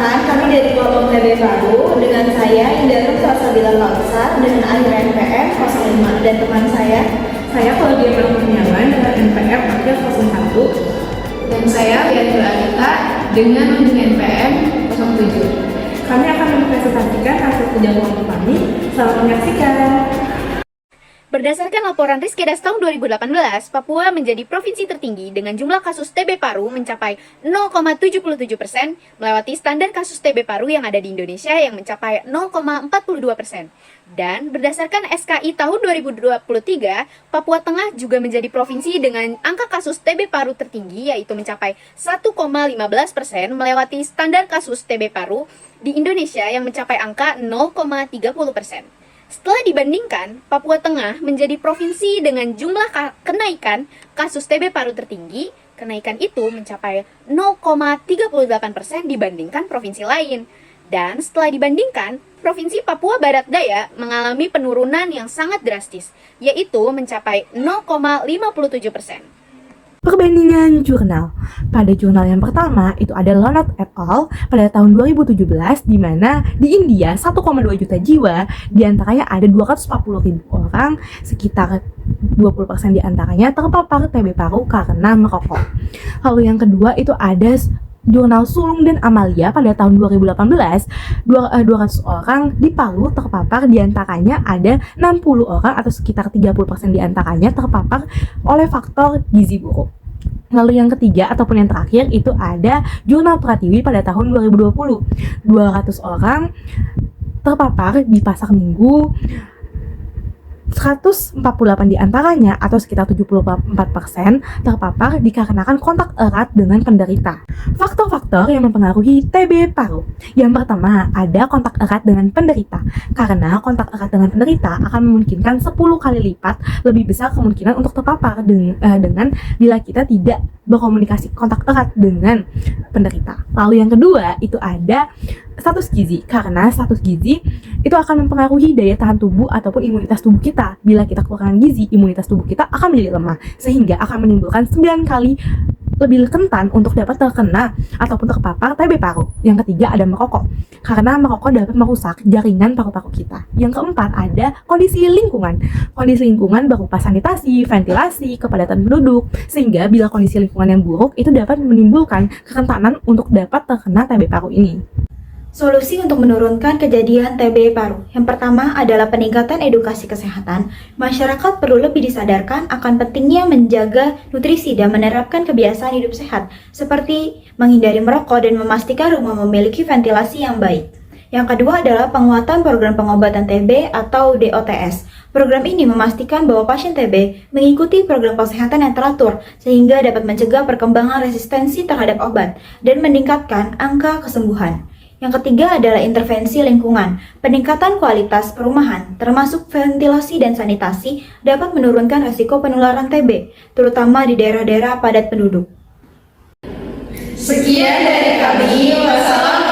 Perkenalkan, kami dari kelompok TB Paru dengan saya Indah Salsabila Kausar dengan akhir NPM 05 dan teman saya Claudia Kurniawan dengan NPM akhir 01 dan saya Bianca Anita dengan NPM 07. Kami akan mempresentasikan hasil kerja kelompok kami. Selamat menyaksikan. Berdasarkan laporan Rizkedas tahun 2018, Papua menjadi provinsi tertinggi dengan jumlah kasus TB paru mencapai 0,77%, melewati standar kasus TB paru yang ada di Indonesia yang mencapai 0,42%. Dan berdasarkan SKI tahun 2023, Papua Tengah juga menjadi provinsi dengan angka kasus TB paru tertinggi yaitu mencapai 1,15%, melewati standar kasus TB paru di Indonesia yang mencapai angka 0,30%. Setelah dibandingkan, Papua Tengah menjadi provinsi dengan jumlah kenaikan kasus TB paru tertinggi. Kenaikan itu mencapai 0,38% dibandingkan provinsi lain. Dan setelah dibandingkan, Provinsi Papua Barat Daya mengalami penurunan yang sangat drastis, yaitu mencapai 0,57%. Perbandingan jurnal. Pada jurnal yang pertama itu ada Lonot et al. Pada tahun 2017 di mana di India 1,2 juta jiwa, diantaranya ada 240.000 orang, sekitar 20% diantaranya terpapar TB paru karena merokok. Lalu yang kedua itu ada Jurnal Sulung dan Amalia pada tahun 2018, 200 orang di Palu terpapar, diantaranya ada 60 orang atau sekitar 30% diantaranya terpapar oleh faktor gizi buruk. Lalu yang ketiga ataupun yang terakhir itu ada Jurnal Pratiwi pada tahun 2020, 200 orang terpapar di Pasar Minggu, 148 diantaranya atau sekitar 74% terpapar dikarenakan kontak erat dengan penderita. Faktor-faktor yang mempengaruhi TB paru. Yang pertama ada kontak erat dengan penderita. Karena kontak erat dengan penderita akan memungkinkan 10 kali lipat lebih besar kemungkinan untuk terpapar dengan bila kita tidak berkomunikasi kontak erat dengan penderita. Lalu yang kedua itu ada status gizi, karena status gizi itu akan mempengaruhi daya tahan tubuh ataupun imunitas tubuh kita. Bila kita kekurangan gizi, imunitas tubuh kita akan menjadi lemah, sehingga akan menimbulkan 9 kali lebih rentan untuk dapat terkena ataupun terpapar TB paru. Yang ketiga ada merokok, karena merokok dapat merusak jaringan paru-paru kita. Yang keempat ada kondisi lingkungan. Kondisi lingkungan berupa sanitasi, ventilasi, kepadatan penduduk, sehingga bila kondisi lingkungan yang buruk itu dapat menimbulkan kerentanan untuk dapat terkena TB paru ini. Solusi untuk menurunkan kejadian TB paru. Yang pertama adalah peningkatan edukasi kesehatan. Masyarakat perlu lebih disadarkan akan pentingnya menjaga nutrisi dan menerapkan kebiasaan hidup sehat, seperti menghindari merokok dan memastikan rumah memiliki ventilasi yang baik. Yang kedua adalah penguatan program pengobatan TB atau DOTS. Program ini memastikan bahwa pasien TB mengikuti program kesehatan yang teratur sehingga dapat mencegah perkembangan resistensi terhadap obat dan meningkatkan angka kesembuhan. Yang ketiga adalah intervensi lingkungan. Peningkatan kualitas perumahan, termasuk ventilasi dan sanitasi, dapat menurunkan risiko penularan TB, terutama di daerah-daerah padat penduduk. Sekian dari kami. Wassalamualaikum.